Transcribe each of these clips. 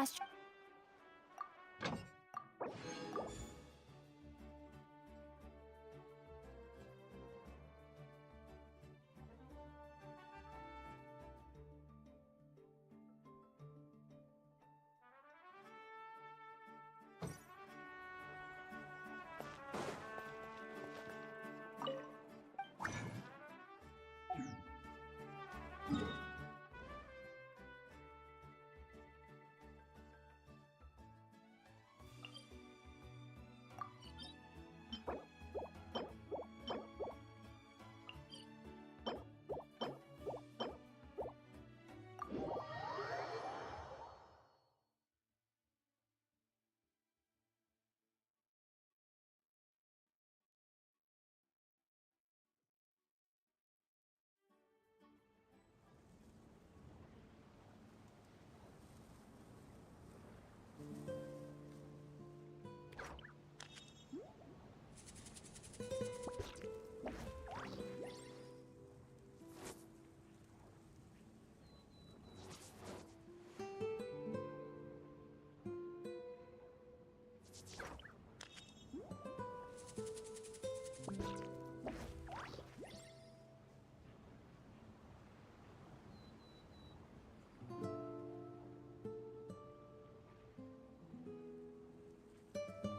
last.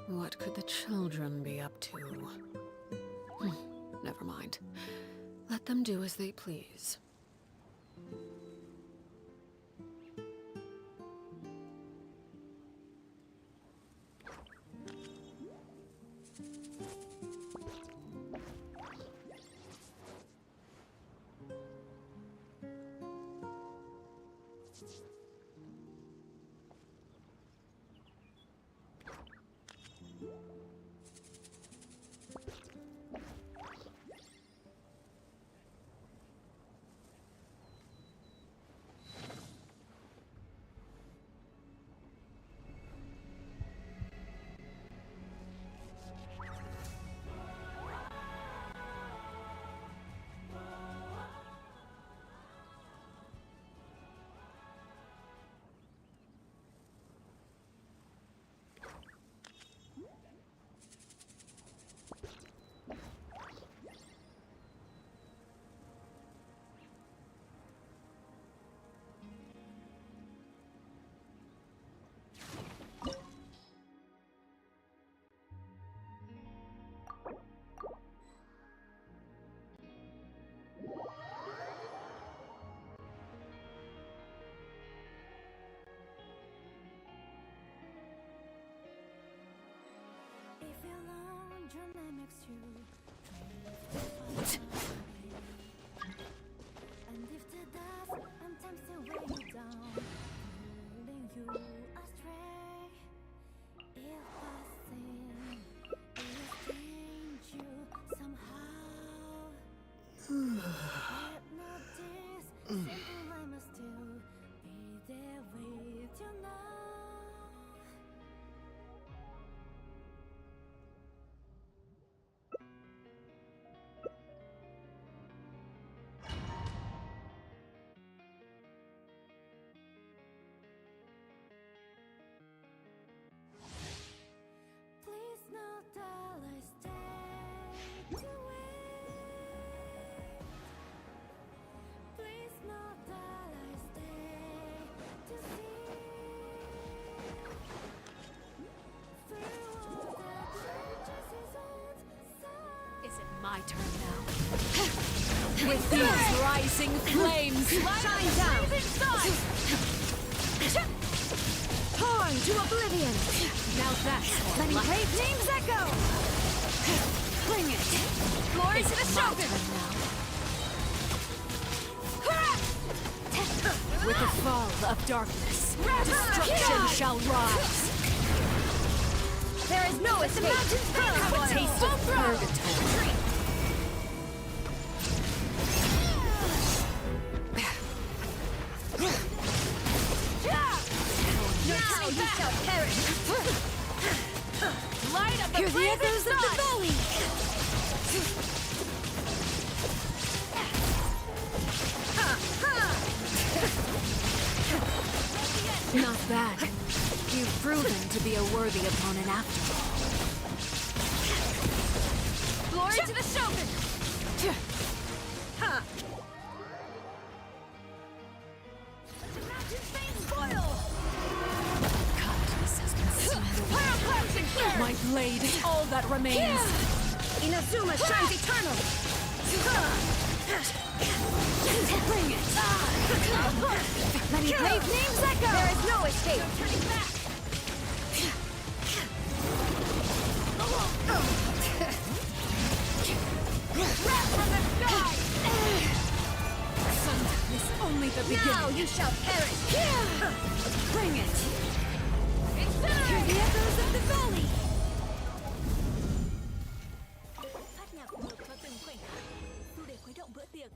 What could the children be up to? Never mind. Let them do as they please. And if the dust and time still weigh you down, pulling you astray, if passing is change you somehow, hypnotize, simple I must still be there with you now. Please know that I stay to wait. Please know that I stay to see. Through all the changes is old side. Is it my turn now? With these rising flames, shine down! Torn to oblivion! Now that's Letting like brave names echo! Bring it! Glory to the Shogun! with the fall of darkness, destruction Here! shall rise. There is no escape! The mountains burn! Have a taste of purgatory. Now you shall perish! Light up the Hear the blazing echoes of the sun! valley! Not bad. You've proven to be a worthy opponent after all. Glory to the Shogun! Ha! Kindness has been swallowed. My blade is all that remains. Inazuma shines eternal! Bring it! Many brave names echo! There is no escape! No turning back! Wrath from the sky! Sometimes it's only the beginning. Now you shall perish! Bring it! Hear the echoes of the valley! Phát nhạc phù hợp cho từng khoảnh khắc, đủ để khuấy động bữa tiệc.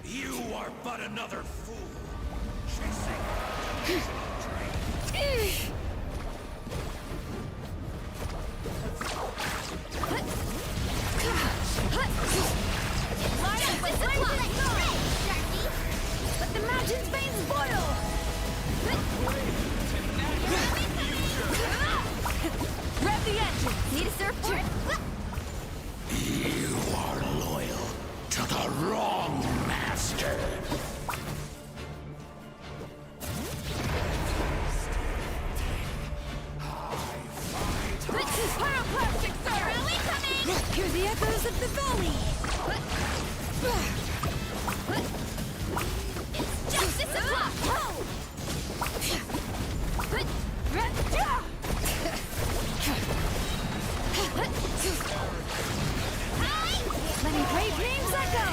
You are but another fool, chasing a dream. Line up with blazing sky! Let the mountain's veins boil! Rev the engine! Need a surfboard? You are loyal to the wrong master. Pyroclastic, sir! Really coming? Hear the echoes of the valley! It's justice o'clock! Many brave names echo!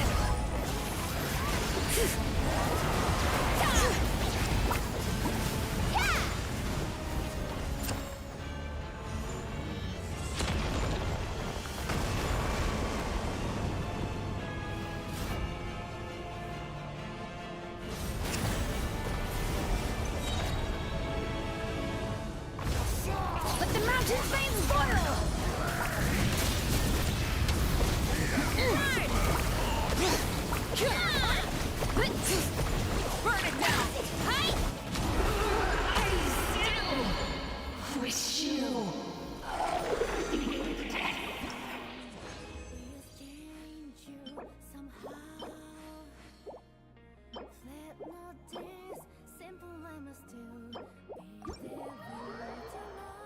Let the mountain's veins boil! Burn it down! Wish you. Change you somehow. Flip notice, simple I must still be there to know.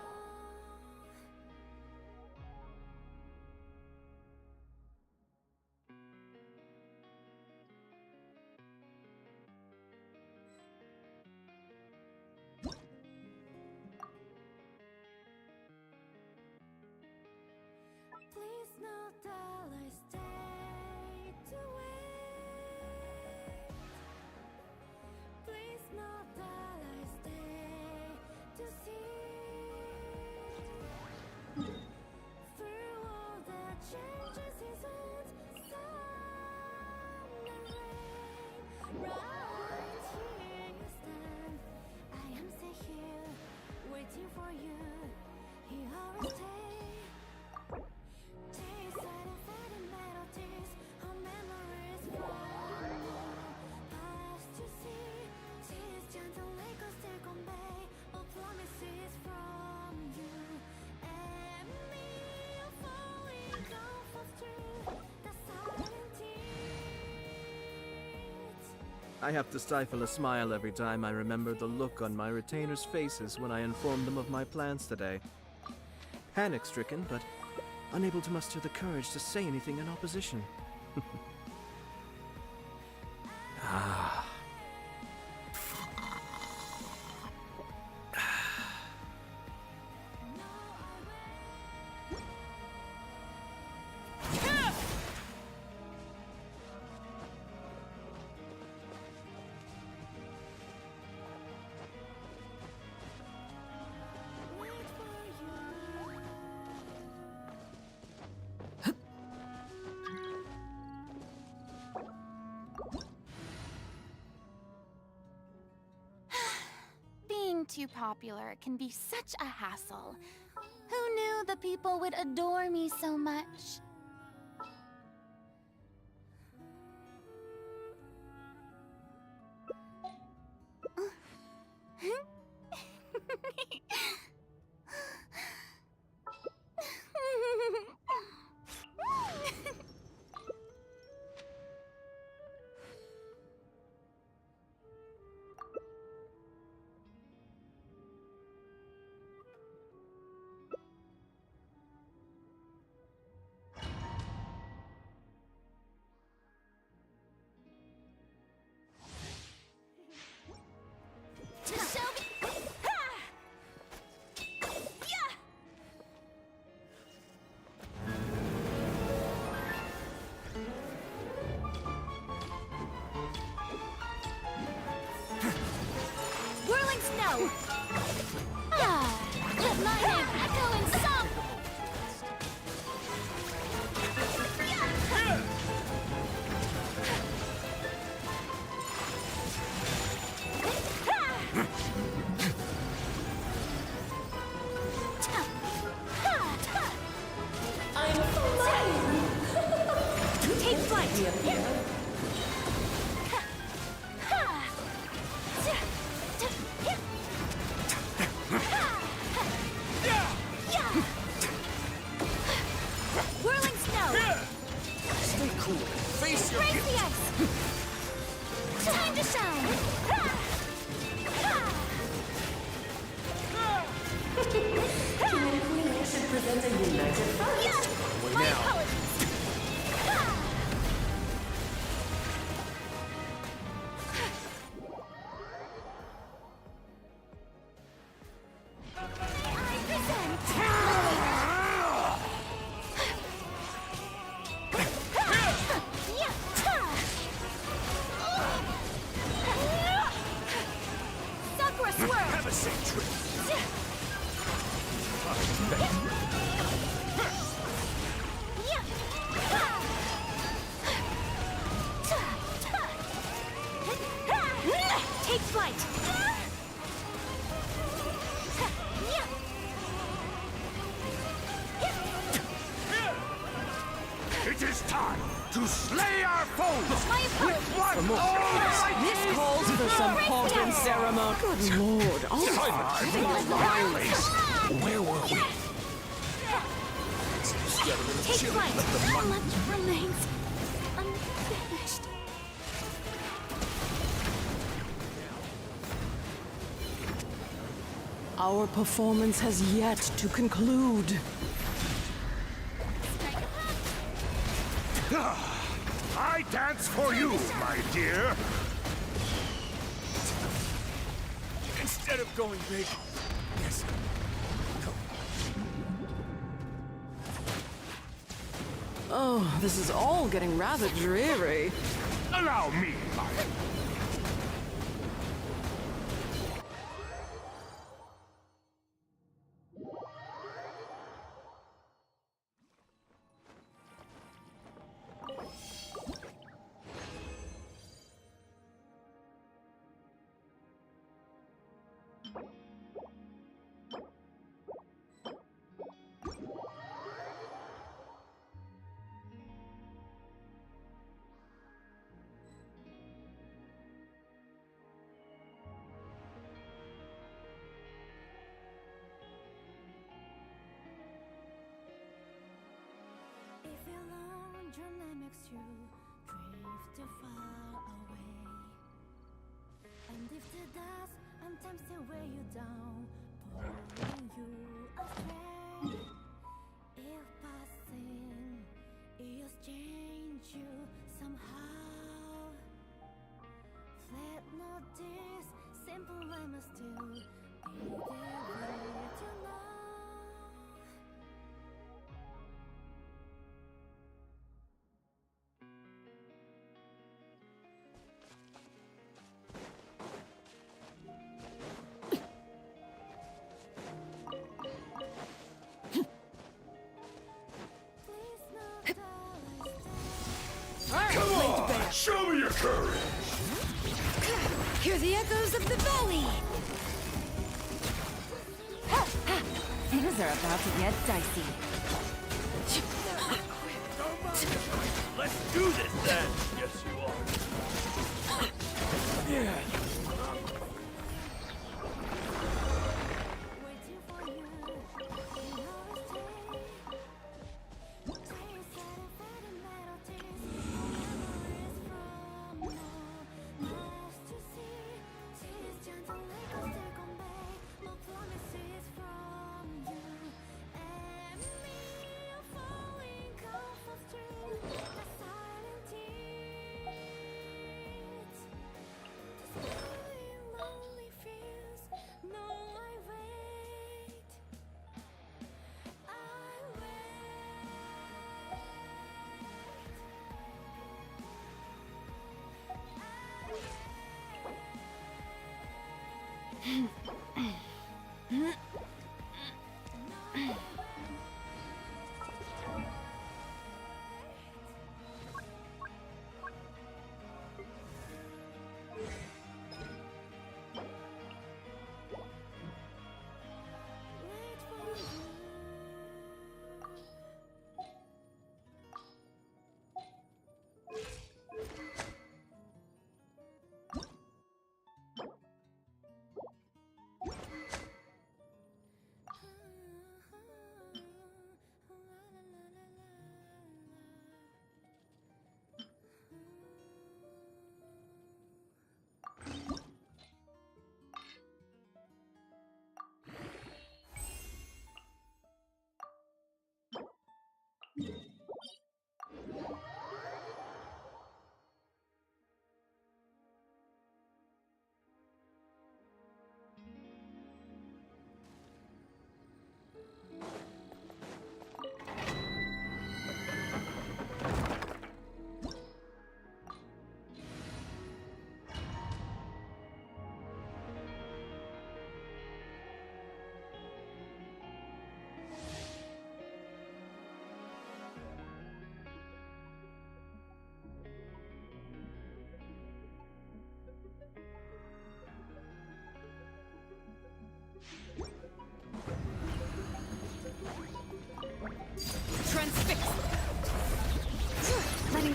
Please know that I stay to wait. Please know that I stay to see. Through all the changes, seasons, sun and rain, right here you stand. I am still here, waiting for you. Here I will stay. Days and fading melodies, our memories from you. Past to see, tears gentle echoes still convey all promises from you and me. Falling off of through the silent tears. I have to stifle a smile every time I remember the look on my retainers' faces when I informed them of my plans today. Panic-stricken, but unable to muster the courage to say anything in opposition. Ah. Wait for you. Being too popular can be such a hassle. Who knew the people would adore me so much? Whirling snow! Let my name echo in song! I'm flying! Take flight! Whirling snow! Stay cool. Face your Break the ice! Time to shine! We should present a united front. Yeah! My now. apologies! I present! Sakura swirl! Have a safe trip. Yeah! It is time to slay our foes! My apologies. With one all This calls for some pomp and ceremony. Good lord, all Where were we? Take flight. Much remains unfinished. Our performance has yet to conclude. I dance for you, my dear. Instead of going big, yes. Oh, this is all getting rather dreary. Allow me, my... If your long journey makes you drift too far away, and if the dust sometimes they weigh you down, pulling you astray, if passing years change you somehow, let not this simple life must still be there with you now. Come on! Show me your courage! Hear the echoes of the valley. Things are about to get dicey. Let's do this then! Yes, you are. Yeah. Waiting for you, you always stay. Stay inside and fade melodies. Memories from now. Nice to see. Tears gently still convey. No promises from you and me. Are falling comfort stream. The silent tears.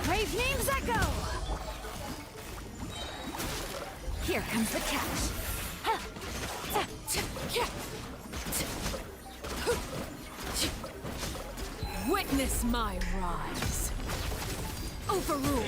brave names echo! Here comes the catch. Witness my rise. Overruled.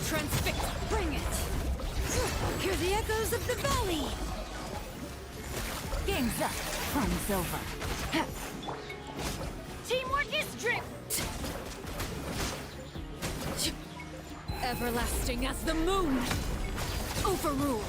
Transfix. Bring it! Hear the echoes of the valley! Game's up. Fun's over. Teamwork is drift! Everlasting as the moon. Overruled.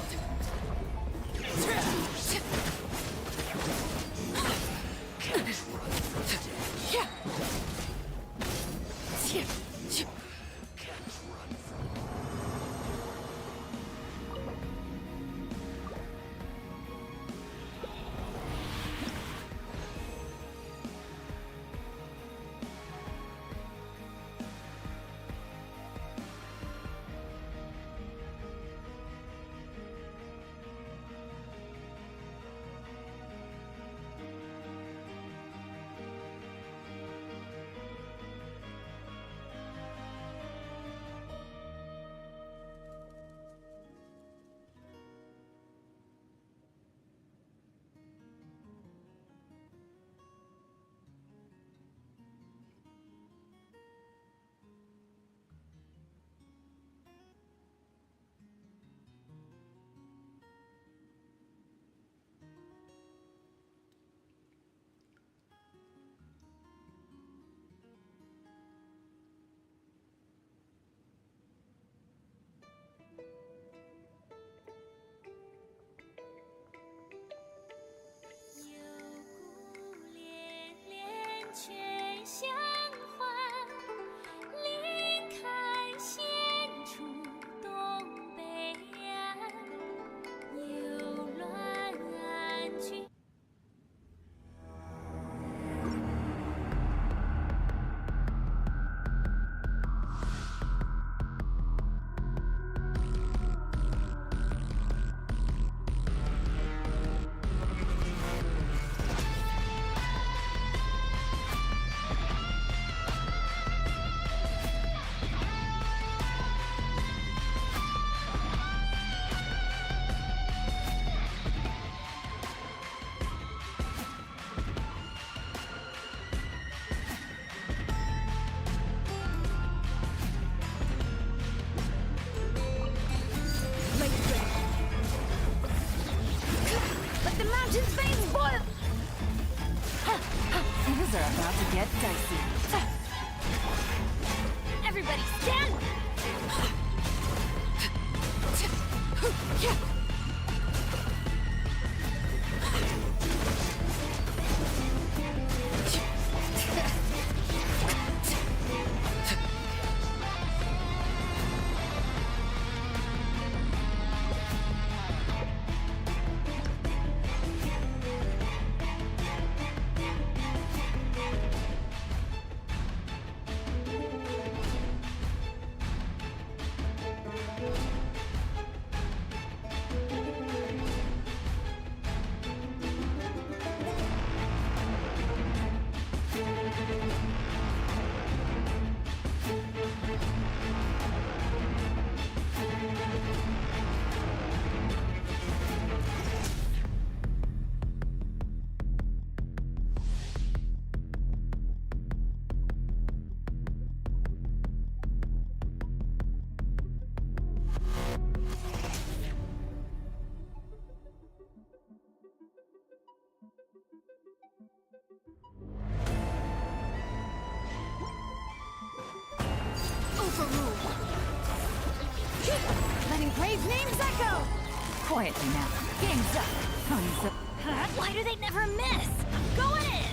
Things are about to get dicey. Everybody stand! Overruled. Letting brave names echo! Quietly now. Game's up. Fun's up. Why do they never miss? Go in!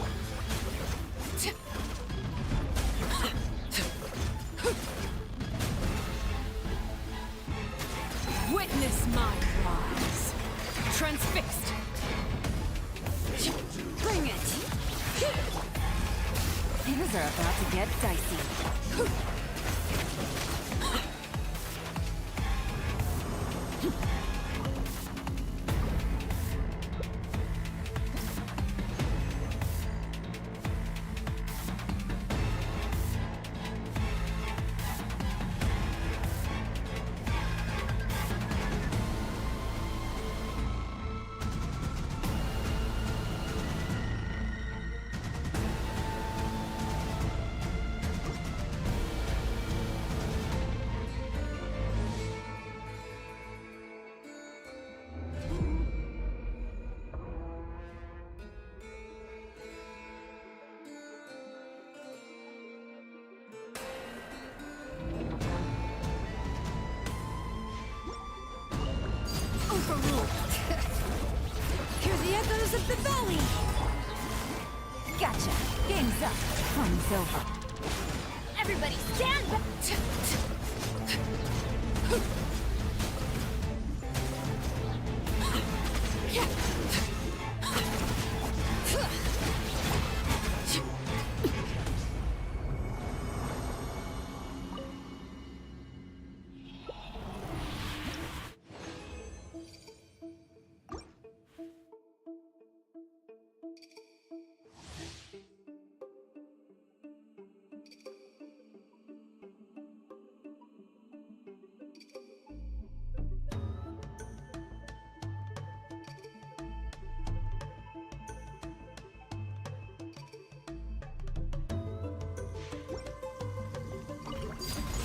Witness my rise. Transfixed. Bring it! Things are about to get dicey. Overruled. Hear the echoes of the valley. Gotcha. Game's up. Fun's over. Everybody stand back.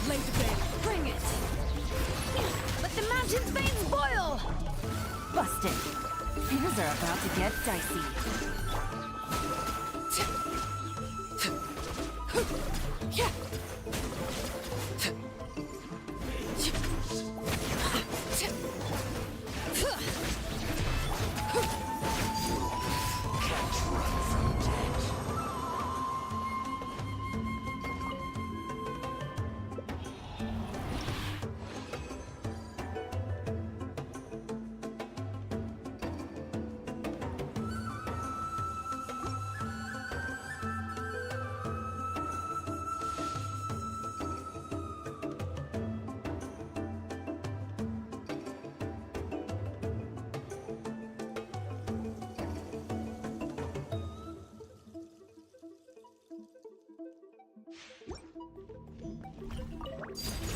Lay the bait. Bring it. Let the mountain's veins boil. Busted. Things are about to get dicey.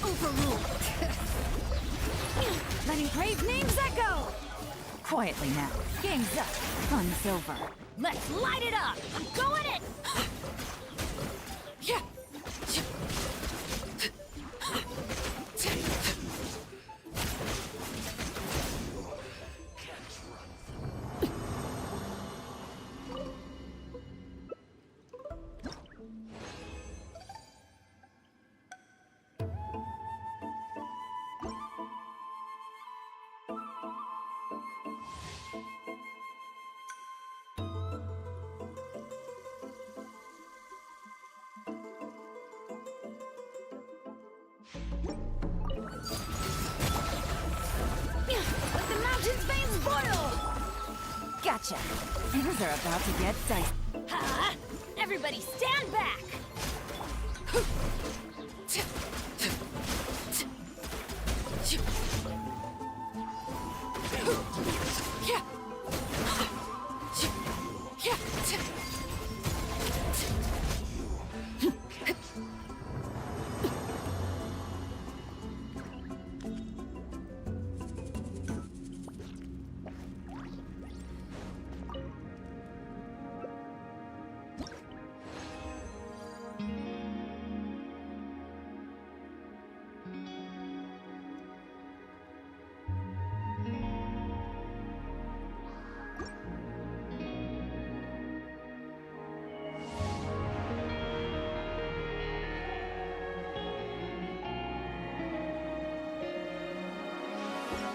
Overruled. Letting brave names echo. Quietly now. Game's up. Fun's over. Let's light it up. Go in it. Let the mountain's veins boil. Gotcha. Things are about to get dicey. Ha! Everybody stand back.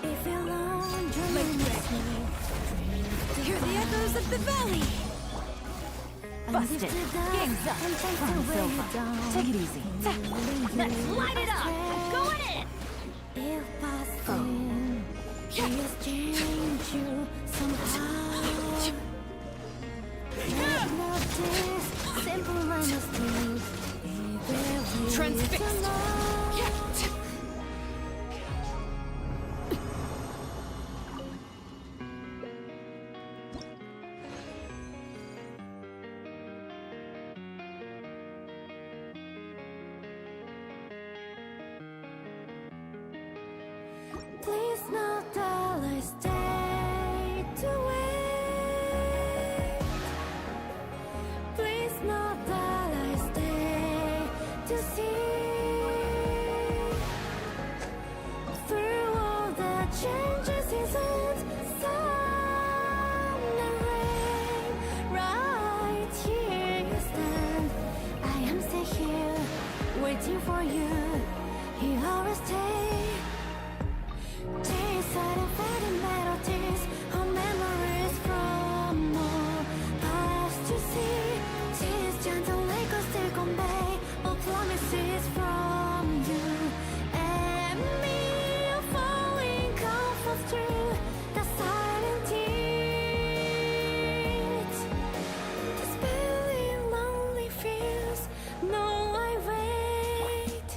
If you're alone, dream with me. Hear the echoes of the valley. Busted. Game's up. Run, Silva. Take it easy. Let's light it up. I'm going in. If I sin, please change you somehow. Make love this simple honesty. Transfixed. Please not that I stay to wait. Please not that I stay to see. Through all the changes, seasons, sun and rain, right here you stand. I am still here, waiting for you. You always stay. Inside and fading melodies or memories from all past to see. These gentle echoes still convey all promises from you and me. Are falling comfort through the silent tears. Dispelling lonely fears. No, I wait.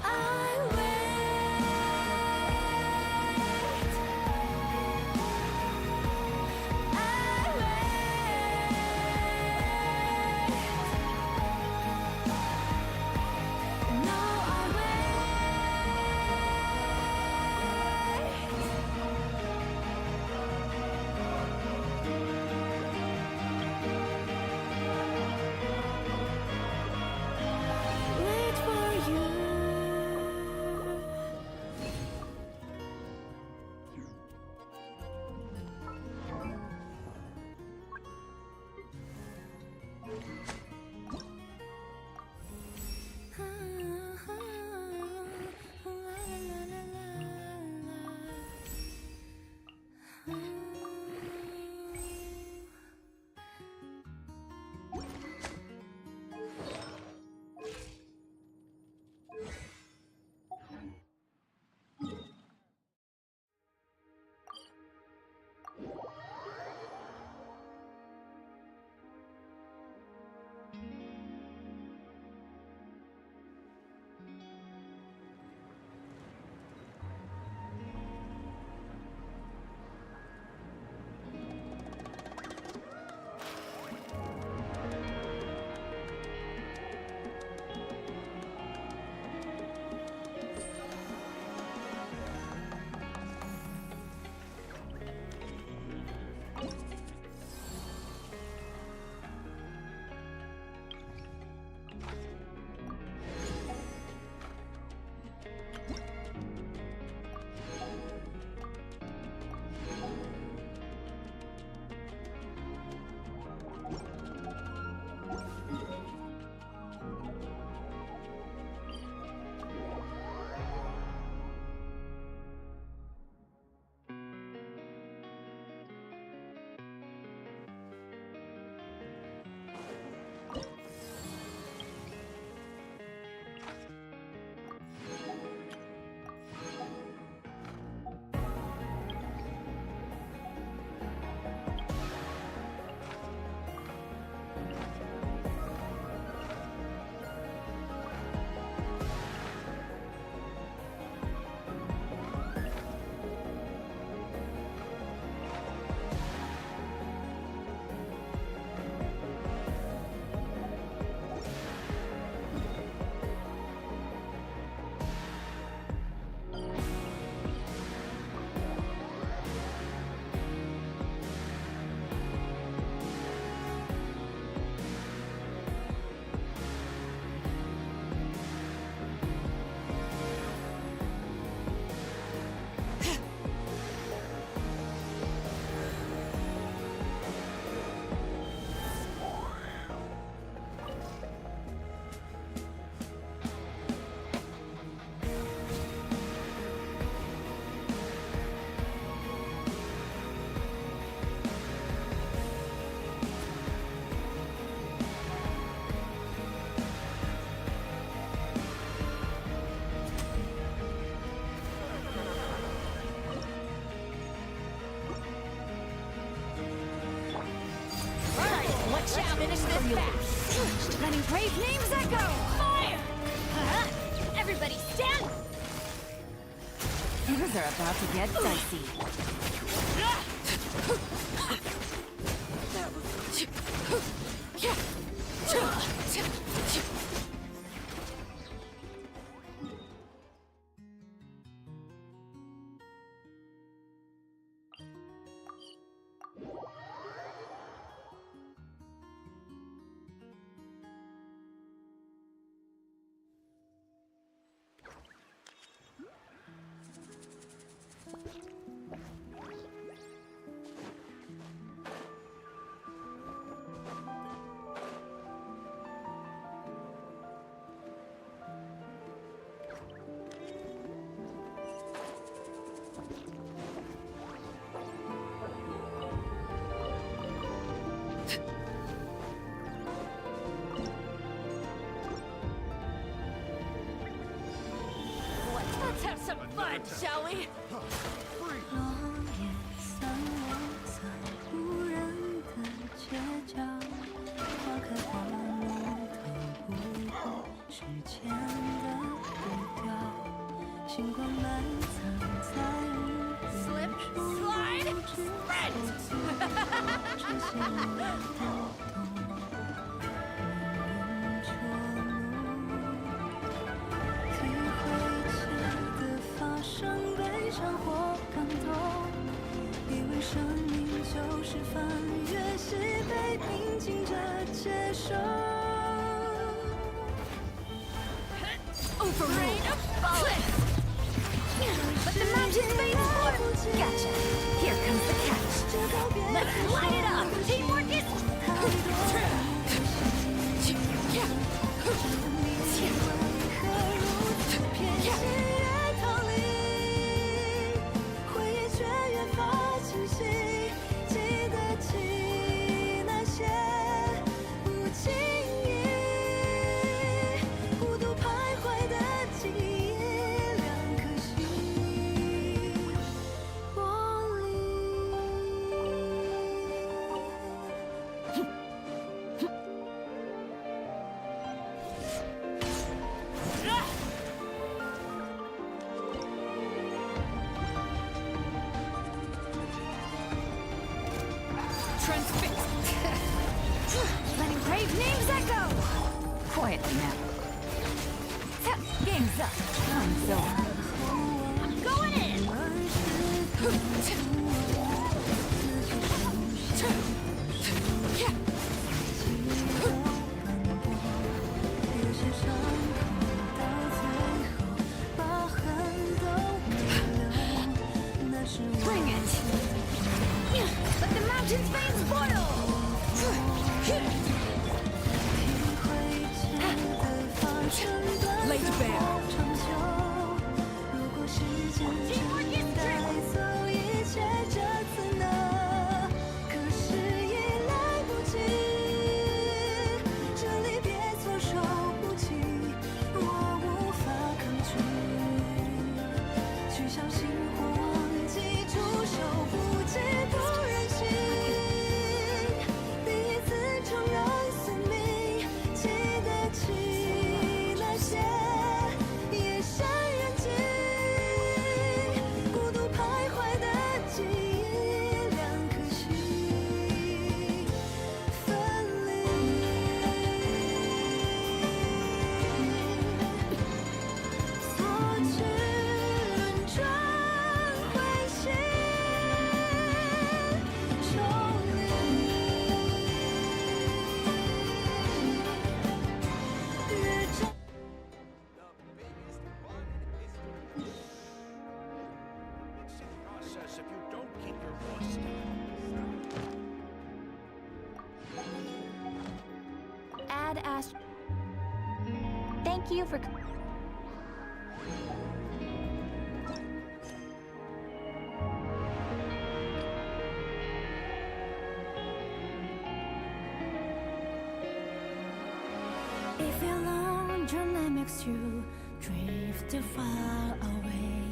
I fast. Letting brave names echo! Fire! Everybody stand! Things are about to get dicey. Let's have some fun, shall we? 落叶散落在无人的街角，花开花落逃不过时间的步调，星光埋藏在日月处， Slide, 只 sprint! 这些我都懂，命运捉弄。体会前的发生，悲伤或感动，以为生命就是翻越喜悲，平静着接受。 Overruled! Cliff! But the mountain fades for... Gotcha. Here comes the catch. Let's light it up! Teamwork is... Transfixed. Letting brave names echo! Quietly now. Game's up. Time's over. I'm going in! Bring it! Let the mountain's veins boil! Laid bare. Teamwork is process if you don't keep your voice down. Add Ast. Thank you for. If your long journey makes you drift too far away,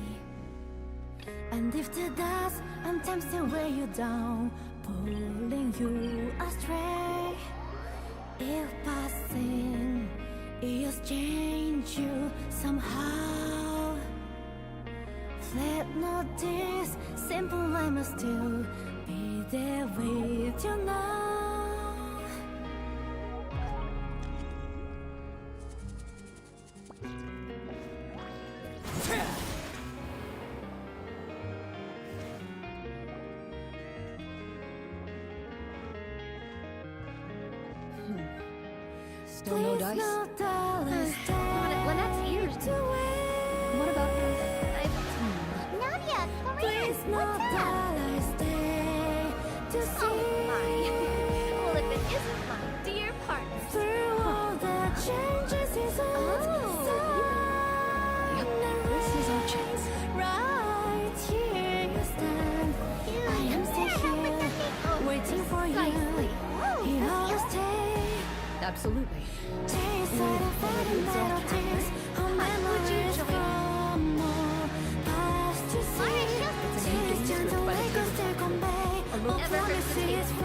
and if the dust sometimes will weigh you down, pulling you astray, If passing is change you somehow, flip notice, simple I must still be there with you now. Still no dice? Lynette's here. What about Nadia, Please Korean, no what's up? dollar stay to Oh see my. Well, if it isn't my dear partner. through all the changes is Yep, this is our chance. right here you stand. I am still here, waiting for you. Here I'll stay. Absolutely. Taste of the fading metal tears, all memories from all past to see. Taste gentle wake up, still convey all Ever heard of the promises taste from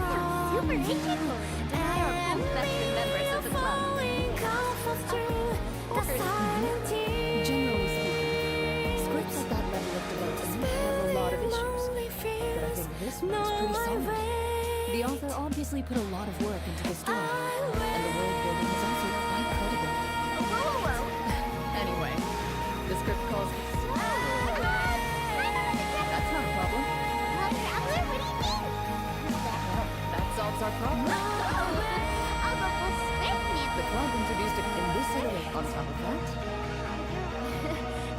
Super ancient lord. And I are both veteran members of the club. falling comfort through the silent tears. Generally speaking, scripts at that level of development have a lot of issues. But I think this one is pretty solid. The author obviously put a lot of work into the story, and the world building is also quite credible. Whoa. Anyway, the script calls this. That's not a problem. Well, Traveler, what do you think? That solves our problem. I'll go full script, The Nancy. club introduced it in this iteration. On top of that,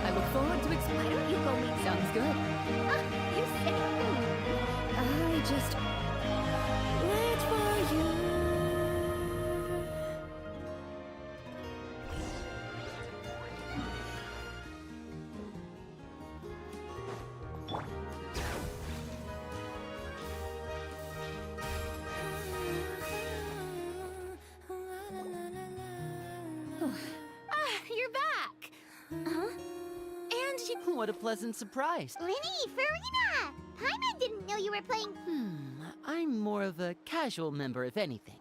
I look forward to Why explaining. don't you go meet Sounds good. You say. I just. Wait for you. You're back. Huh? And you... What a pleasant surprise. Linny, Farina! Paimon didn't know you were playing... I'm more of a casual member, if anything.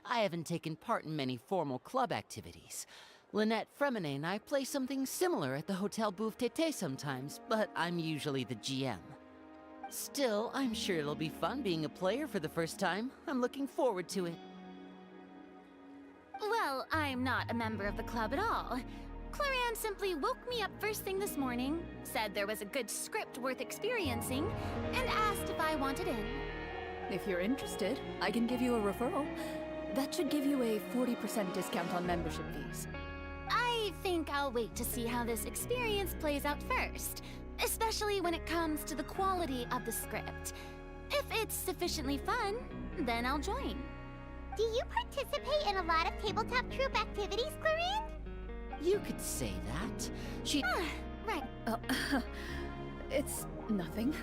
I haven't taken part in many formal club activities. Lynette, Fremine, and I play something similar at the Hotel Bouffe Tété sometimes, but I'm usually the GM. Still, I'm sure it'll be fun being a player for the first time. I'm looking forward to it. Well, I'm not a member of the club at all. Claran simply woke me up first thing this morning, said there was a good script worth experiencing, and asked if I wanted in. If you're interested, I can give you a referral. That should give you a 40% discount on membership fees. I think I'll wait to see how this experience plays out first, especially when it comes to the quality of the script. If it's sufficiently fun, then I'll join. Do you participate in a lot of tabletop troupe activities, Clarine? You could say that. She... Right. Oh, it's nothing.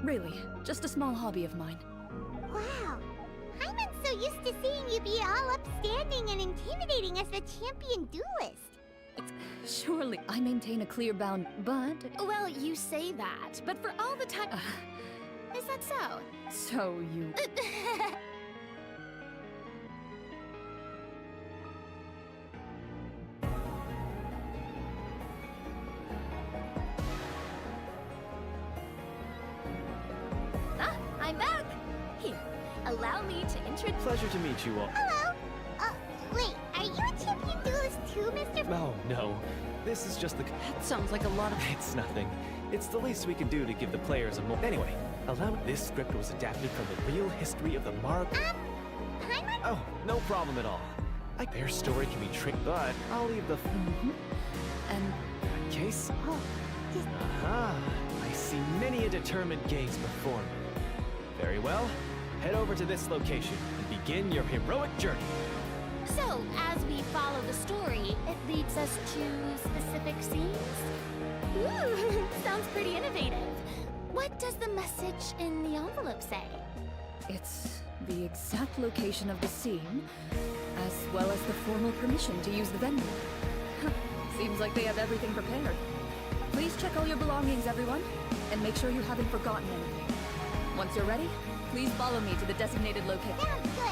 Really, just a small hobby of mine. Wow. I'm so used to seeing you be all upstanding and intimidating as the champion duelist. Surely I maintain a clear bound, but... Well, you say that, but for all the time... Is that so? So you... I'm back! Here, allow me to introduce... Pleasure to meet you all. Hello? Wait, are you a champion duelist too, Mr. Oh, no. This is just the... That sounds like a lot of... It's nothing. It's the least we can do to give the players a more... Anyway, allow me... This script was adapted from the real history of the Paimon? Oh, no problem at all. Their story can be tricked, but I'll leave the... And Case? Aha! I see many a determined gaze before me. Very well. Head over to this location and begin your heroic journey. So, as we follow the story, it leads us to specific scenes? Ooh, sounds pretty innovative. What does the message in the envelope say? it's the exact location of the scene, as well as the formal permission to use the venue. Seems like they have everything prepared. Please check all your belongings, everyone, and make sure you haven't forgotten anything. Once you're ready, please follow me to the designated location. Sounds good.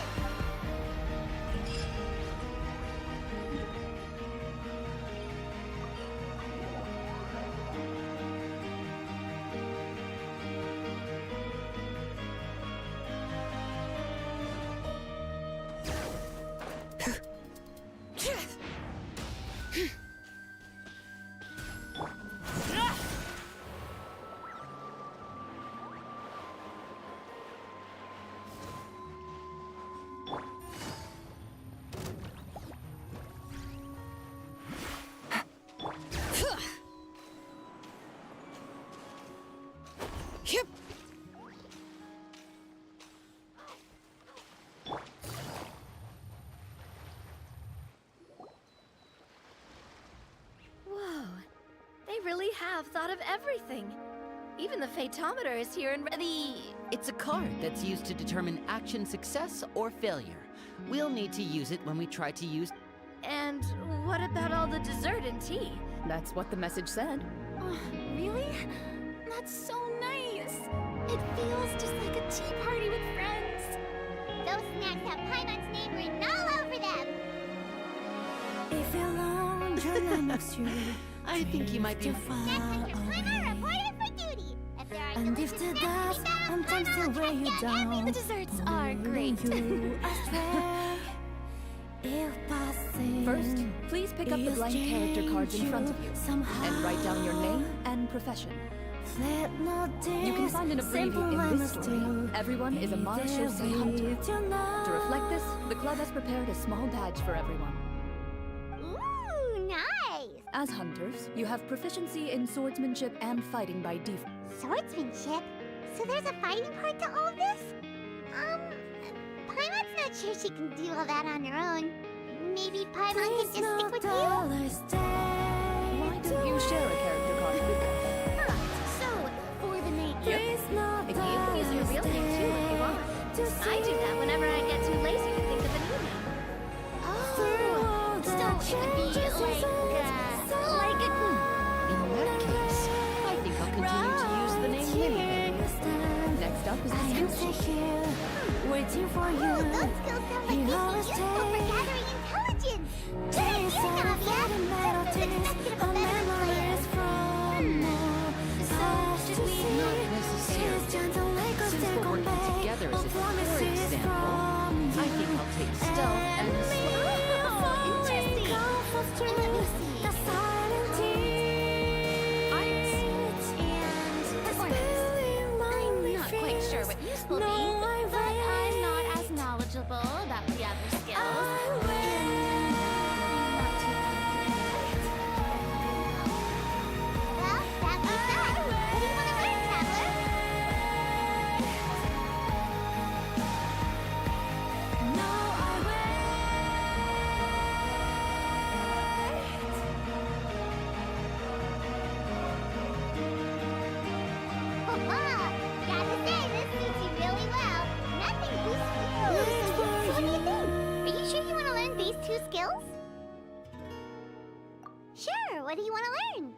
Yep. Whoa. They really have thought of everything. Even the phaetometer is here and It's a card that's used to determine action success or failure. We'll need to use it when we try to use... And what about all the dessert and tea? That's what the message said. Oh, really? That's so nice. It feels just like a tea party with friends. Those snacks have Paimon's name written all over them. If you're alone, you're next to you. I think you might be... That's Mr. Paimon reported for duty. If there are And delicious if the snacks to be dust found, sometimes Paimon will still weigh track you down down, every The desserts are great. you astray. If passing First, please pick up the is blank character cards in front of you somehow, and write down your name and profession. let no You can find an simple abbreviation in this lemons story. do. Everyone is a Be marshal there say hunter. with you now. To reflect this, the club has prepared a small badge for everyone. Ooh, nice. As hunters, you have proficiency in swordsmanship and fighting by default. Swordsmanship? So there's a fighting part to all this? Paimon's not sure she can do all that on her own. Maybe Paimon can Please just stick no with you? dollar stay. Why don't you share a character card with them? So, for the name, Please no And you can use your real name too if you want. I do that whenever I get too lazy to think of a new name. oh, so it would be like a In that case, I think I'll continue to use the name Minnie. Next up is the I am skill sheet. here, waiting for Ooh, you. those skills sound like You they'd be always useful for take gathering intelligence. days Good out of idea, the Navia. Just melodies, expected of a a veteran player. memories from all sides should to we see. Not necessarily. It's gentle like a Since we're stick on working bay, together as a of team, for promises example, from I think you. I'll take stealth and... interesting. Let me see. The silent tears. And performance. I'm not quite sure what useful means, but I'm not as knowledgeable about the other skills. Well, that leaves us. What do you want to learn, Traveler? Gotta say, this suits you really well. Nothing boosts you. So what do you think? Are you sure you want to learn these two skills? Sure, what do you want to learn?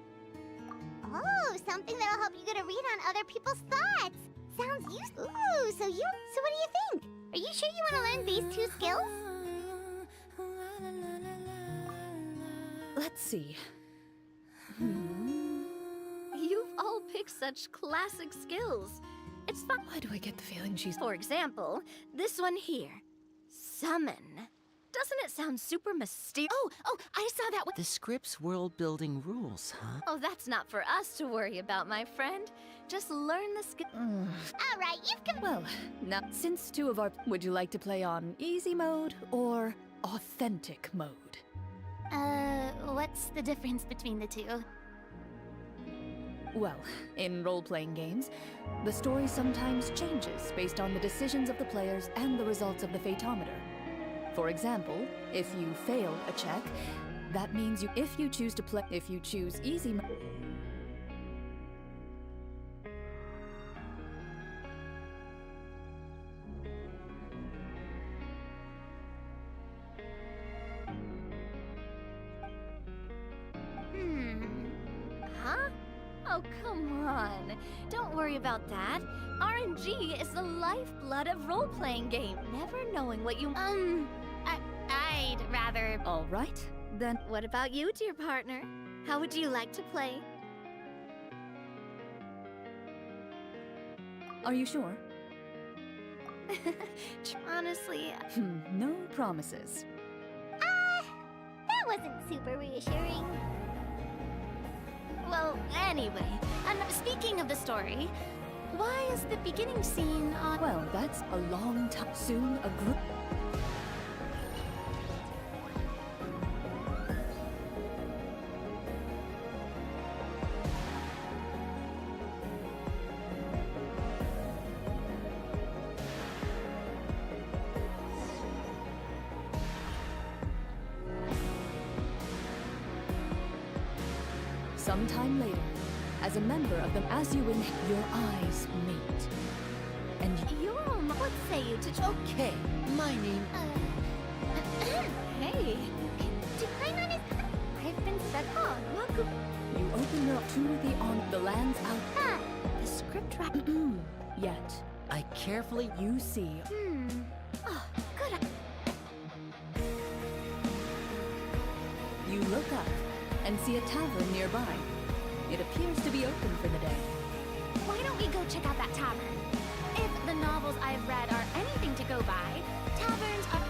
Oh, something that'll help you get a read on other people's thoughts. Sounds useful. Ooh, so what do you think? Are you sure you want to learn these two skills? Let's see. You've all picked such classic skills. It's fun. Why do I get the feeling she's... For example, this one here. Summon. Doesn't it sound super mysterious? Oh, I saw that with The script's world-building rules, huh? Oh, that's not for us to worry about, my friend. Just learn the skill. All right, you've Well, now, since two of our... Would you like to play on easy mode or authentic mode? What's the difference between the two? Well, in role-playing games, the story sometimes changes based on the decisions of the players and the results of the phaetometer. For example, if you fail a check, that means if you choose easy mode... Huh? Oh, come on. Don't worry about that. RNG is the lifeblood of role-playing game. Never knowing what you... I'd rather... All right, then... What about you, dear partner? How would you like to play? Are you sure? Honestly, No promises. That wasn't super reassuring. Well, anyway, and speaking of the story, why is the beginning scene on... Well, that's a long time. Soon a group... Sometime later, as a member of them, as you and your eyes meet, and You're all... What say you to... Okay, my name... Hey. I've been set on. Welcome. you open up to the lands out. Ah, the script right. Yet I carefully... you see Oh, good. You look up and see a tavern nearby. It appears to be open for the day. Why don't we go check out that tavern? If the novels I've read are anything to go by, taverns are...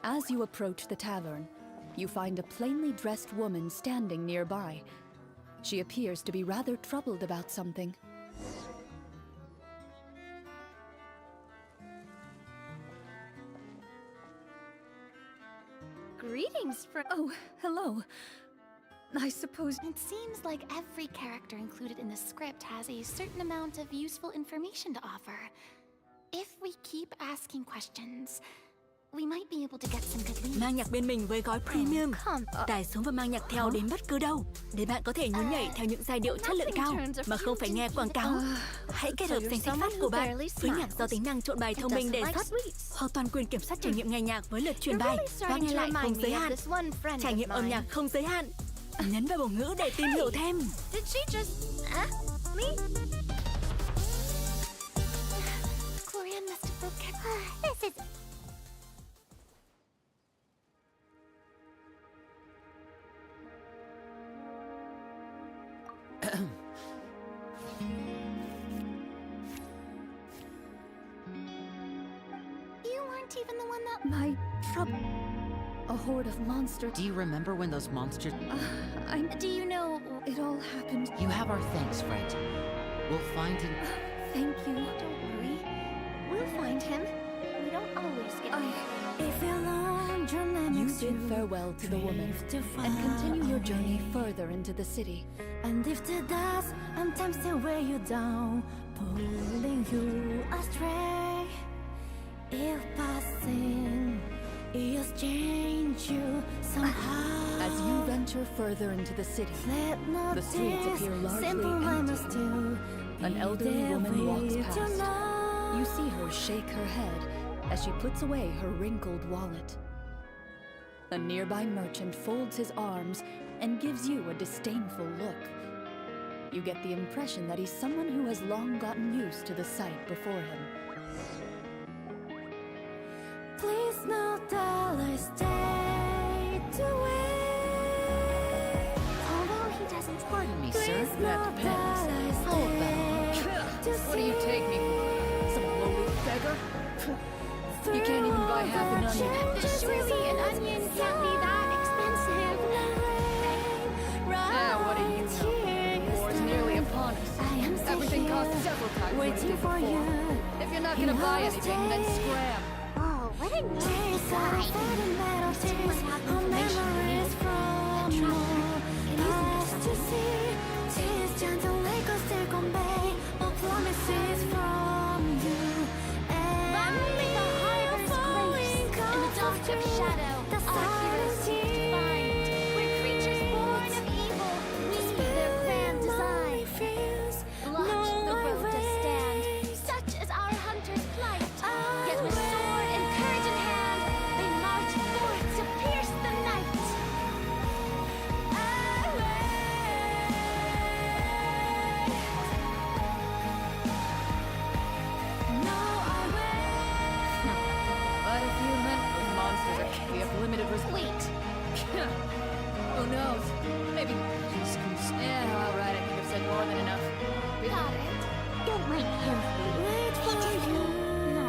As you approach the tavern, you find a plainly dressed woman standing nearby. She appears to be rather troubled about something. Greetings from... Oh, hello. I suppose... It seems like every character included in the script has a certain amount of useful information to offer. If we keep asking questions, we might be able to get some good leads. Mang nhạc bên mình với gói premium. Come. Tải xuống và mang nhạc theo đến bất cứ đâu, để bạn có thể nhún nhảy theo những giai điệu chất lượng cao mà không phải nghe quảng cáo. Hãy kết hợp danh sách phát của bạn với nhạc do tính năng trộn bài thông minh đề xuất, hoặc toàn quyền kiểm soát trải nghiệm nghe nhạc với lượt truyền bài và nghe lại không giới hạn. Trải nghiệm âm nhạc không giới hạn. Nhấn vào biểu ngữ để tìm hiểu thêm. Did she just... me? Gloria must have broken... This is... You weren't even the one that... My trouble. A horde of monsters. Do you remember when those monsters... Do you know... It all happened. You have our thanks, friend. We'll find him... Thank you. Don't worry. We'll find him. We don't always get... If you learn your name You makes bid farewell to the woman drift too far and continue your journey away. further into the city. And if the dust sometimes they weigh you down, pulling you astray, if passing is change you somehow. As you venture further into the city, Let not the streets this appear largely simple empty. rhyme still An be elderly there woman walks with you past. now. You see her shake her head as she puts away her wrinkled wallet. A nearby merchant folds his arms and gives you a disdainful look. You get the impression that he's someone who has long gotten used to the sight before him. Please know that I stayed away. Although he doesn't... Pardon me, sir. Please know that I stayed. What do you take me for? Some lowly beggar? You can't even buy half an onion. Surely an onion can't be that expensive. What do you know? War's nearly upon us. Everything costs several times what it did Waiting for before. you. If you're not gonna buy anything, then scram. Oh, what a nice guy. Tears of memories from more eyes to see. Tears gentle echoes still convey all promises from you. And Only the harbor's falling grace in the dark of shadow the our heroes seek to find. Where creatures born of evil weave their grand design. Blotch the road to stand, such as our hunter's plight. Yet with sword and courage in hand, they march forth to pierce the night. But if you meant the monsters are we have limited Wait, Who knows? Maybe. Yeah, all right. I think I've said more than enough. got it. Don't mind him. Wait He just... for you. No.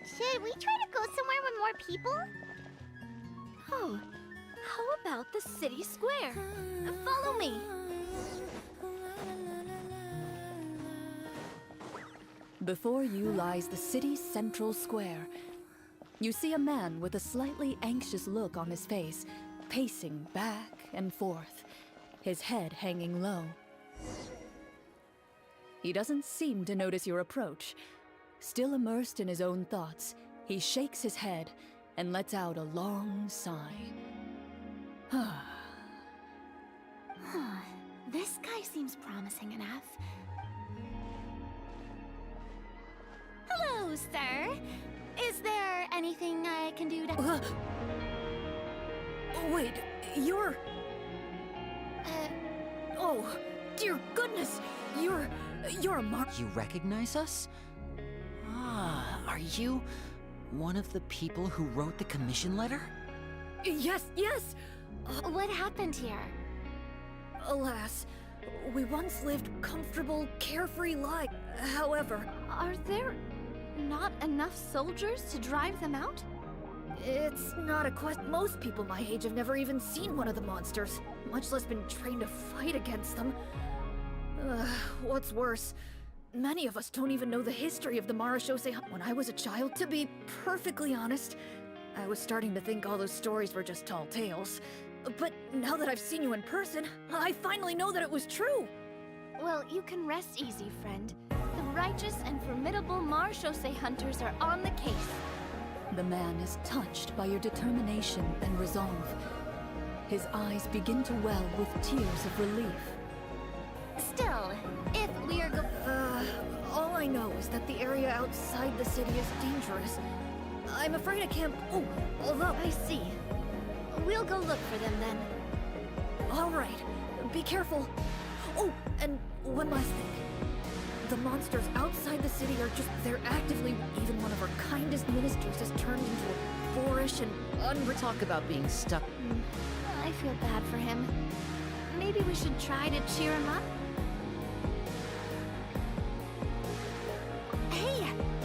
Should we try to go somewhere with more people? Oh, how about the city square? Follow me. Before you lies the city's central square. You see a man with a slightly anxious look on his face, pacing back and forth, his head hanging low. He doesn't seem to notice your approach. Still immersed in his own thoughts, he shakes his head and lets out a long sigh. This guy seems promising enough. Hello, sir. Is there anything I can do to... Wait, you're... Oh, dear goodness! You're a You recognize us? Ah, are you one of the people who wrote the commission letter? Yes! What happened here? Alas, we once lived comfortable, carefree lives. However... Are there not enough soldiers to drive them out? It's not a question. Most people my age have never even seen one of the monsters, much less been trained to fight against them. What's worse, many of us don't even know the history of the Marashose. When I was a child, to be perfectly honest, I was starting to think all those stories were just tall tales. But now that I've seen you in person, I finally know that it was true! Well, you can rest easy, friend. The righteous and formidable Marashose hunters are on the case. The man is touched by your determination and resolve. His eyes begin to well with tears of relief. Still, if we are All I know is that the area outside the city is dangerous. I'm afraid I can't... Oh, although... I see. We'll go look for them then. All right, be careful. Oh, and one last thing. The monsters outside the city are just... They're actively... Even one of our kindest ministers has turned into a boorish and Talk about being stuck. I feel bad for him. Maybe we should try to cheer him up? Hey,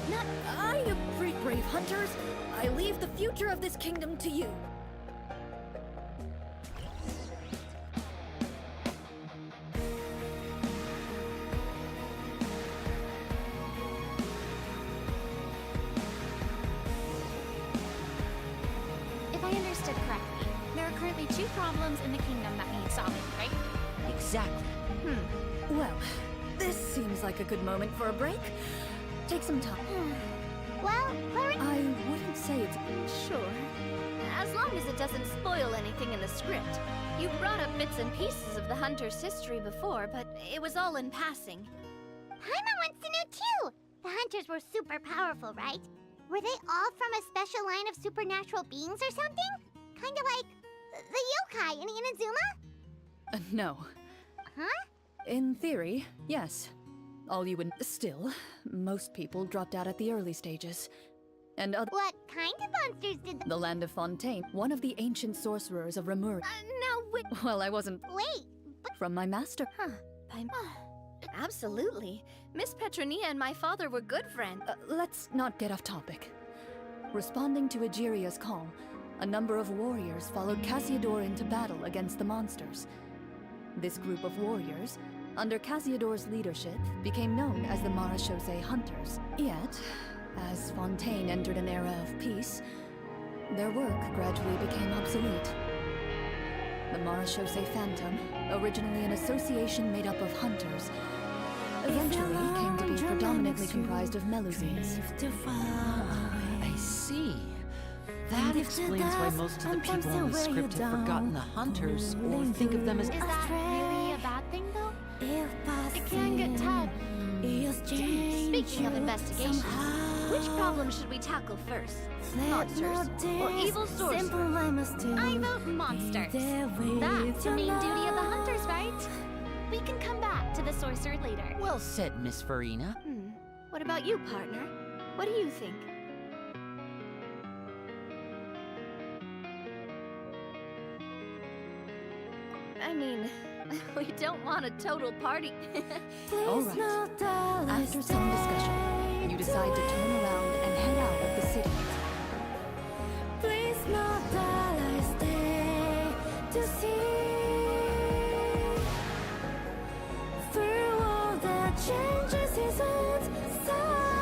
not... I am pretty brave hunters. I leave the future of this kingdom to you. If I understood correctly, there are currently 2 problems in the kingdom that need solving, right? Exactly. Well, this seems like a good moment for a break. Take some time. Well, I wouldn't say it's... Sure. As long as it doesn't spoil anything in the script. You brought up bits and pieces of the hunter's history before, but it was all in passing. Paimon wants to know too! The hunters were super powerful, right? Were they all from a special line of supernatural beings or something? Kind of like the yokai in Inazuma? No. Huh? In theory, yes. All you would... Still, most people dropped out at the early stages. And other... What kind of monsters did The land of Fontaine, one of the ancient sorcerers of Rimuri. Now, Well, I wasn't... Wait, but... From my master. Absolutely. Miss Petronia and my father were good friends. Let's not get off topic. Responding to Egeria's call, a number of warriors followed Cassiodor into battle against the monsters. This group of warriors, under Cassiodor's leadership, became known as the Marashose Hunters. Yet, as Fontaine entered an era of peace, their work gradually became obsolete. The Marashose Phantom, originally an association made up of hunters, eventually came to be predominantly comprised of Melusines. I see. That explains why most of the people in the script have forgotten the hunters or think of them as... Is that really a bad thing, though? It can get tough. Speaking of investigations, which problem should we tackle first? Monsters or evil sorcerers? I vote monsters. That's the main duty of the hunters, right? We can come back to the sorcerer later. Well said, Miss Farina. What about you, partner? What do you think? I mean, we don't want a total party. All right. After some discussion, you decide to turn around and head out of the city. Please not that I stay to see through all the changes his own side.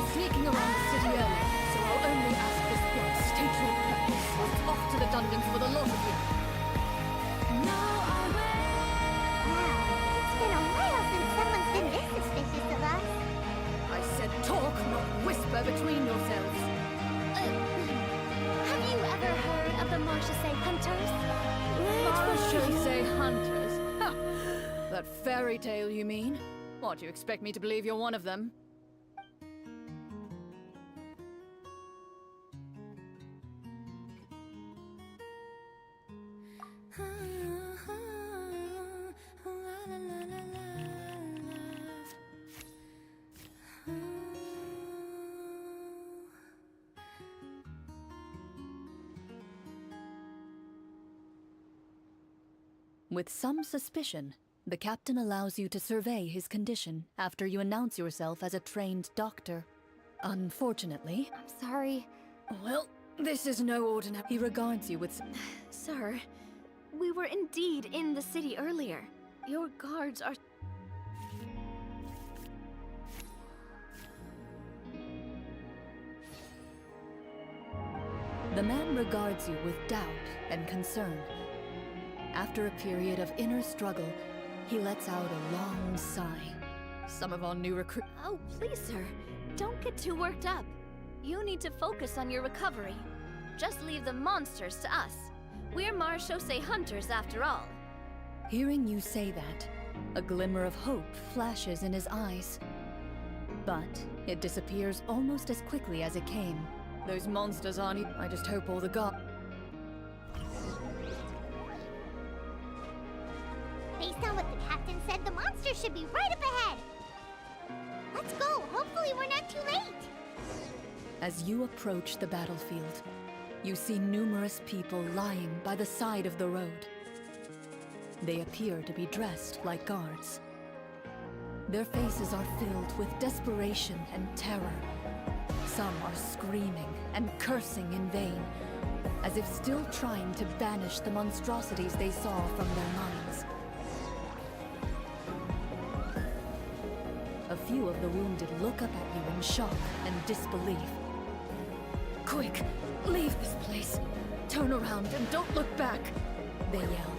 you sneaking around the city earlier, so I'll only ask this once. State your purpose. Or off to the dungeons for the lot of you. Wow, it's been a while since someone's been this suspicious of us. I said talk, not whisper between yourselves. Have you ever heard of the Marchese Hunters? Marchese Hunters? Ha! That fairy tale, you mean? What, do you expect me to believe you're one of them? With some suspicion, the captain allows you to survey his condition after you announce yourself as a trained doctor. Unfortunately... I'm sorry. Well, this is no ordinary... He regards you with... Sir, we were indeed in the city earlier. Your guards are... The man regards you with doubt and concern. After a period of inner struggle, he lets out a long sigh. Some of our new recruits... Oh, please, sir. Don't get too worked up. You need to focus on your recovery. Just leave the monsters to us. We're Marchese Hunters after all. Hearing you say that, a glimmer of hope flashes in his eyes. But it disappears almost as quickly as it came. Those monsters aren't... I just hope all the Based on what the captain said, the monster should be right up ahead. Let's go. Hopefully we're not too late. As you approach the battlefield, you see numerous people lying by the side of the road. They appear to be dressed like guards. Their faces are filled with desperation and terror. Some are screaming and cursing in vain, as if still trying to banish the monstrosities they saw from their minds. A few of the wounded look up at you in shock and disbelief. Quick, leave this place. Turn around and don't look back, they yell.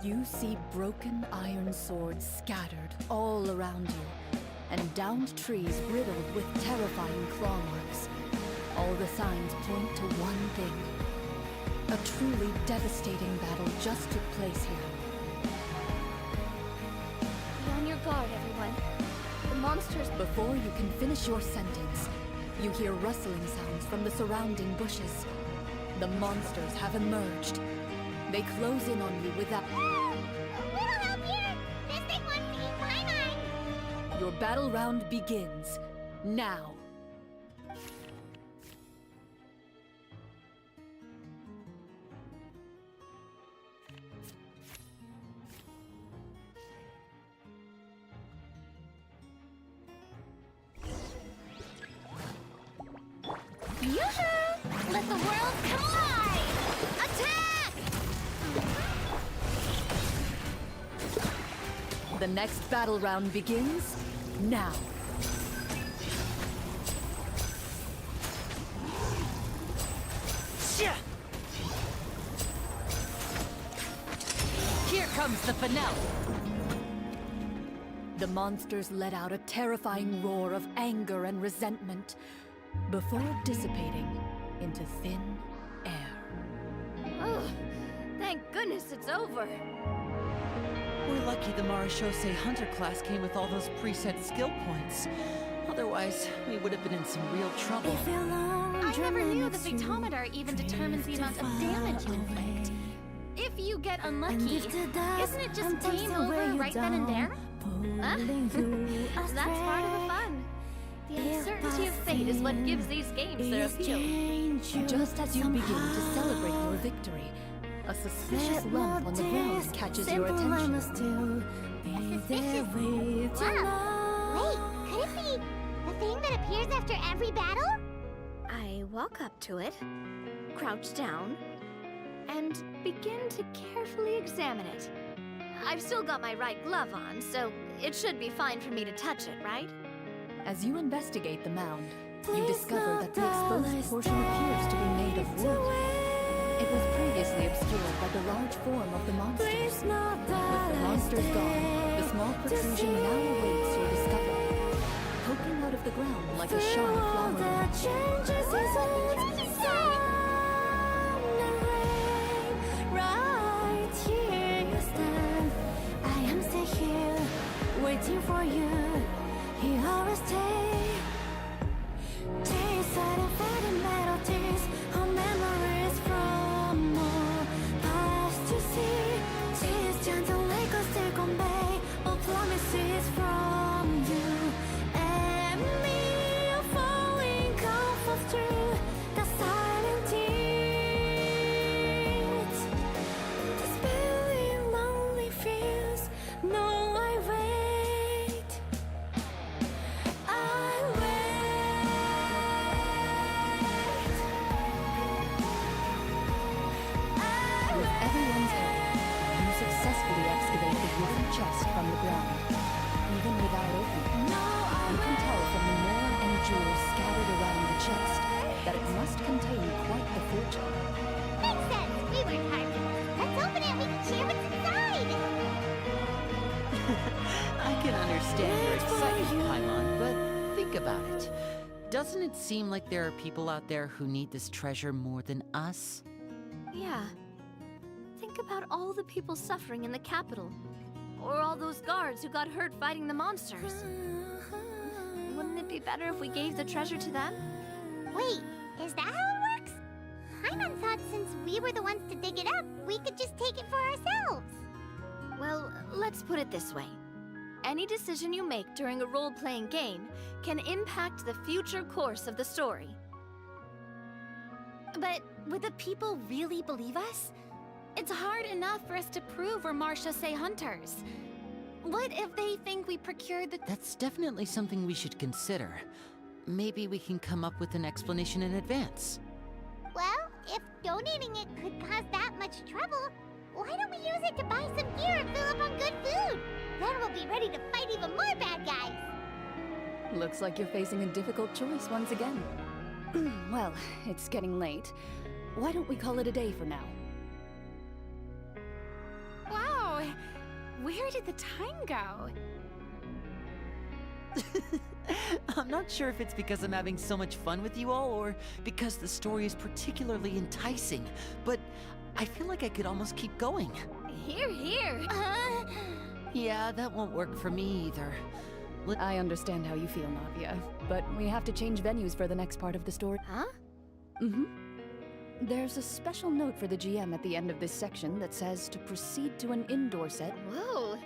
You see broken iron swords scattered all around you, and downed trees riddled with terrifying claw marks. All the signs point to one thing. A truly devastating battle just took place here. Be on your guard, everyone. The monsters... Before you can finish your sentence, you hear rustling sounds from the surrounding bushes. The monsters have emerged. They close in on you with that... A little help here! This thing wants to eat my mind! Your battle round begins now. Yoo-hoo! Let the world collide! Attack! The next battle round begins now. Here comes the finale. The monsters let out a terrifying roar of anger and resentment before dissipating into thin air. Oh, thank goodness it's over. We're lucky the Marchese Hunter class came with all those preset skill points. Otherwise, we would have been in some real trouble. I never knew the Victometer even determines the amount of damage you inflict. If you get unlucky, isn't it just game over right then and there? Huh? That's part of the fun. The uncertainty of fate is what gives these games their appeal. Just as you begin to celebrate your victory, a suspicious lump on the ground catches your attention. Suspicious? Wow. Wait, could it be the thing that appears after every battle? I walk up to it, crouch down, and begin to carefully examine it. I've still got my right glove on, so it should be fine for me to touch it, right? As you investigate the mound, you discover that the exposed portion appears to be made of wood. It was previously obscured by the large form of the monsters. With the monsters gone, the small protrusion now awaits your discovery, poking out of the ground like a shy flower. Waiting for you, here I stay. Inside of fading melodies, our memories from all past to see. She's gentle like a second bay, all promises from you and me are falling comfort through the silent tears. Dispelling lonely fears, no I wait. Chest from the ground. Even without opening, you can tell from the more and jewels scattered around the chest that it must contain quite the fortune. Makes sense. We worked hard for this. Let's open it and we can share what's inside. I can understand your excitement, Paimon, but think about it. Doesn't it seem like there are people out there who need this treasure more than us? Yeah. Think about all the people suffering in the capital. Or all those guards who got hurt fighting the monsters. Wouldn't it be better if we gave the treasure to them? Wait, is that how it works? Paimon thought since we were the ones to dig it up, we could just take it for ourselves. Well, let's put it this way. Any decision you make during a role-playing game can impact the future course of the story. But would the people really believe us? It's hard enough for us to prove we're Marcia Say hunters. What if they think we procured the... That's definitely something we should consider. Maybe we can come up with an explanation in advance. Well, if donating it could cause that much trouble, why don't we use it to buy some gear and fill up on good food? Then we'll be ready to fight even more bad guys. Looks like you're facing a difficult choice once again. Well, it's getting late. Why don't we call it a day for now? Wow! Where did the time go? I'm not sure if it's because I'm having so much fun with you all or because the story is particularly enticing, but I feel like I could almost keep going. Here, here! Yeah, that won't work for me either. I understand how you feel, Navia, but we have to change venues for the next part of the story. Huh? There's a special note for the GM at the end of this section that says to proceed to an indoor set. Whoa!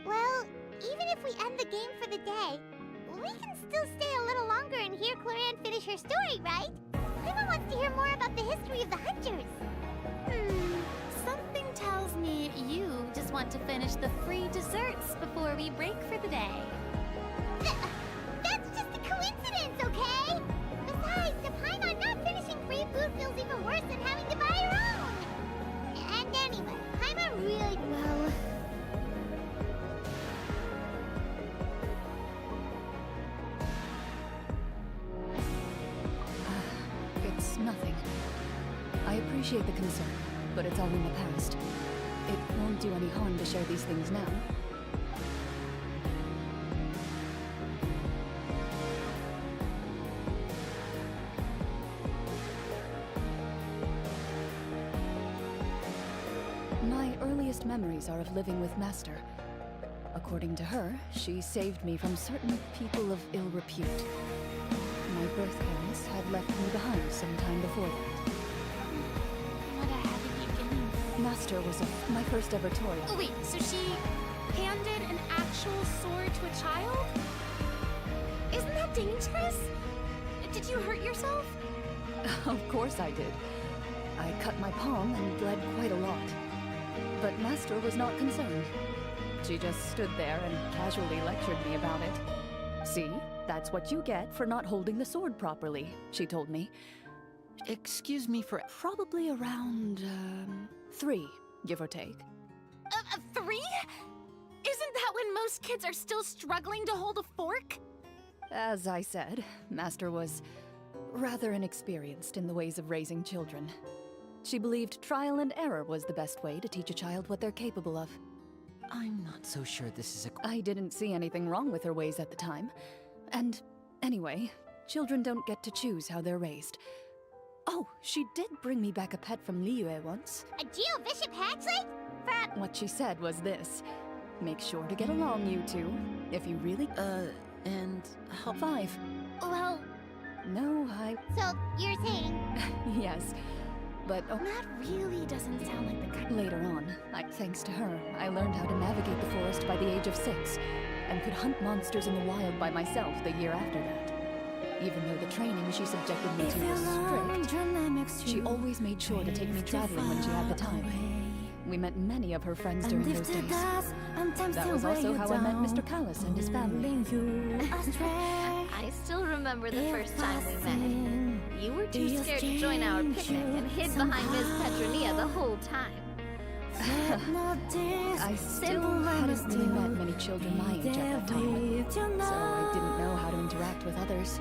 Well, even if we end the game for the day, we can still stay a little longer and hear Clarion finish her story, right? Paimon wants to hear more about the history of the Hunters. Something tells me you just want to finish the free desserts before we break for the day. That's just a coincidence, okay? Besides, to Paimon, not finishing free food feels even worse than having to buy her own. And anyway, Paimon really... Well... It's nothing. I appreciate the concern, but it's all in the past. It won't do any harm to share these things now. My earliest memories are of living with Master. According to her, she saved me from certain people of ill repute. My birth parents had left me behind some time before that. What a happy beginning. Master was my first ever toy. Oh wait, so she handed an actual sword to a child? Isn't that dangerous? Did you hurt yourself? Of course I did. I cut my palm and bled quite a lot. But Master was not concerned. She just stood there and casually lectured me about it. See, that's what you get for not holding the sword properly, she told me. Excuse me for... Probably around, 3, give or take. 3? Isn't that when most kids are still struggling to hold a fork? As I said, Master was rather inexperienced in the ways of raising children. She believed trial and error was the best way to teach a child what they're capable of. I'm not so sure this is a... I didn't see anything wrong with her ways at the time. And anyway, children don't get to choose how they're raised. Oh, she did bring me back a pet from Liyue once. A Geo-Bishop hatchling? What she said was this: make sure to get along, you two. If you really... and how... 5. Well... No, I... So, you're saying... Yes, but... Oh, that really doesn't sound like the kind... Later on, thanks to her, I learned how to navigate the forest by the age of 6, and could hunt monsters in the wild by myself the year after that. Even though the training she subjected me to was strict, she always made sure to take me traveling when she had the time. We met many of her friends during those days. That was also how I met Mr. Callis and his family. I still remember the first time we met. You were too scared to join our picnic and hid behind Ms. Petronia the whole time. I still hadn't really met many children my age at that time, so I didn't know how to interact with others.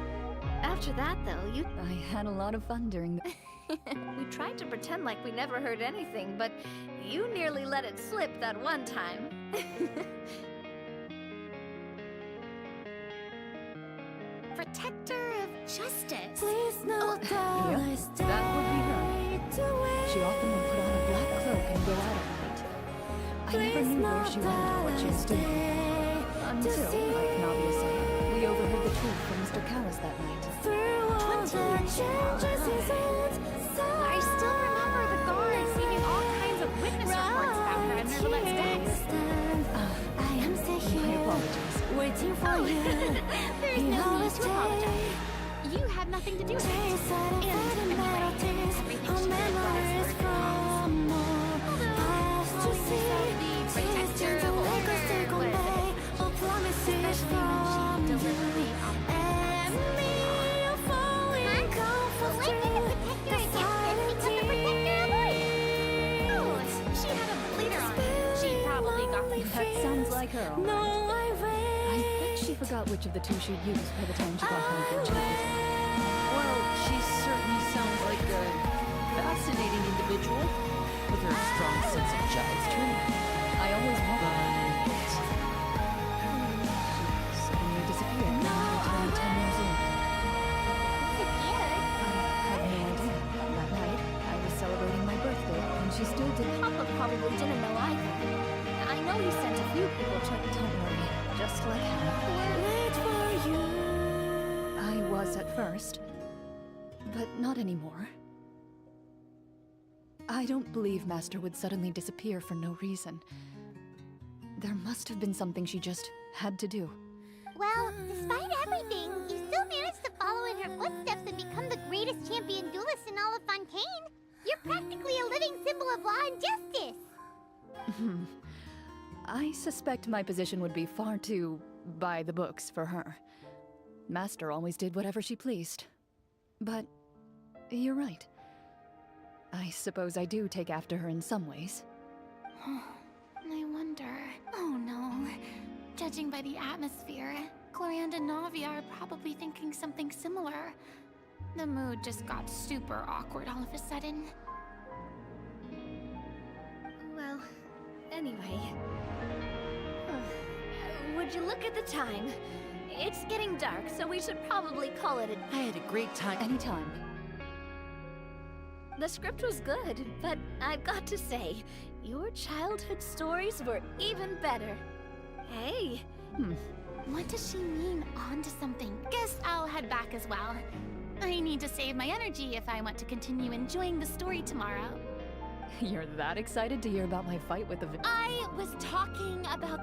After that, though, I had a lot of fun during the... We tried to pretend like we never heard anything, but you nearly let it slip that one time. Protector of justice. Yep, that would be her. She often would put on a black cloak and go out at night. I never knew where she went or what she was doing. Until, like Navia said, we overheard the truth from Mr. Callis that night. 20 years ago. I still remember the guards leaving all kinds of witness reports about her in Nervalette's decks. My apologies. Waiting for you. There's no need to apologize. You had nothing to do with it. And anyway, everything she did was for although she said the protector of order was especially when she deliberately That sounds like her, all right. I bet she forgot which of the two she'd used by the time she got home from Chile. Well, she certainly sounds like a fascinating individual, with her strong sense of jive, too. I always wondered. She suddenly disappeared when I turned 10 years old. disappeared. I had no idea. That night, I was celebrating my birthday, and she still didn't. Papa probably didn't know either. I know he sent a few people to... Don't worry, just like Hannah. Wait for you. I was at first, but not anymore. I don't believe Master would suddenly disappear for no reason. There must have been something she just had to do. Well, despite everything, you still managed to follow in her footsteps and become the greatest champion duelist in all of Fontaine. You're practically a living symbol of law and justice. I suspect my position would be far too by the books for her. Master always did whatever she pleased. But you're right. I suppose I do take after her in some ways. I wonder... Oh no. Judging by the atmosphere, Clorinde and Navia are probably thinking something similar. The mood just got super awkward all of a sudden. Well, anyway... Would you look at the time? It's getting dark, so we should probably call it a... I had a great time. Anytime. The script was good, but I've got to say, your childhood stories were even better. Hey! What does she mean, on to something? Guess I'll head back as well. I need to save my energy if I want to continue enjoying the story tomorrow. You're that excited to hear about my fight with the... I was talking about...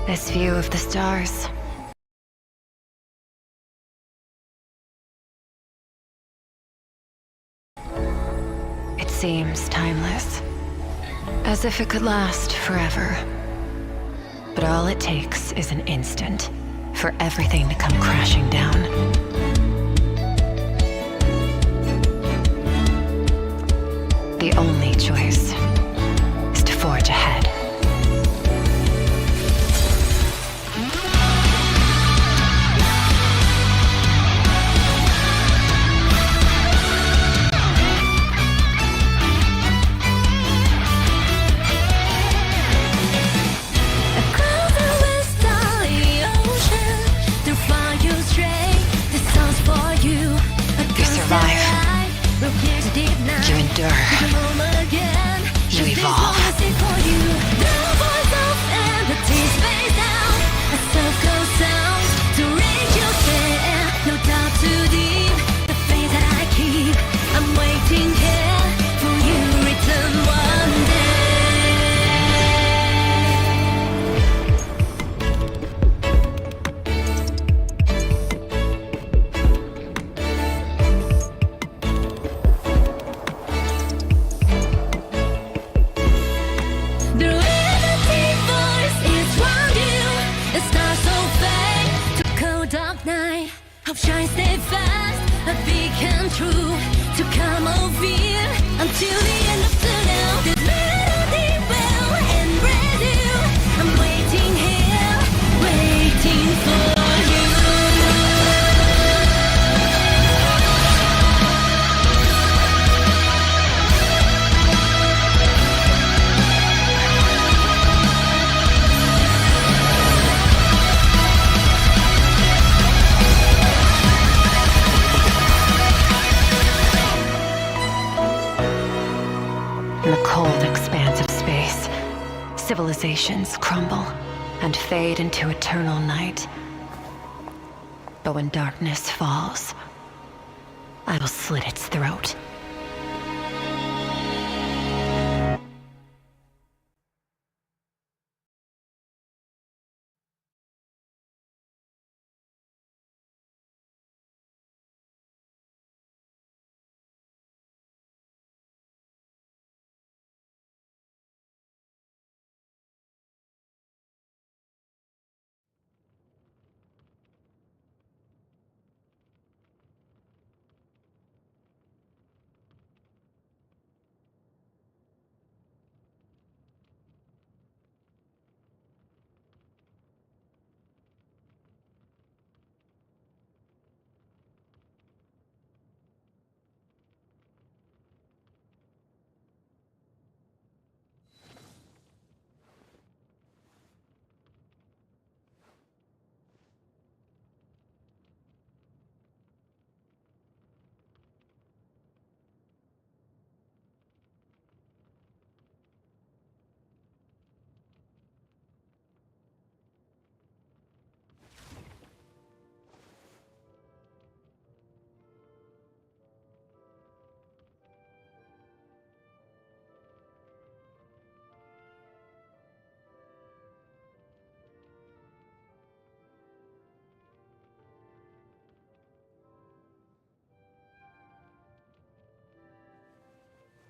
This view of the stars. It seems timeless. As if it could last forever. But all it takes is an instant for everything to come crashing down. The only choice is to forge ahead. For you, a stay fast, a beacon true to come over until the end of the now. This melody will embrace you. I'm waiting here, waiting for you. In the cold expanse of space, civilizations crumble and fade into eternal night. But when darkness falls, I will slit its throat.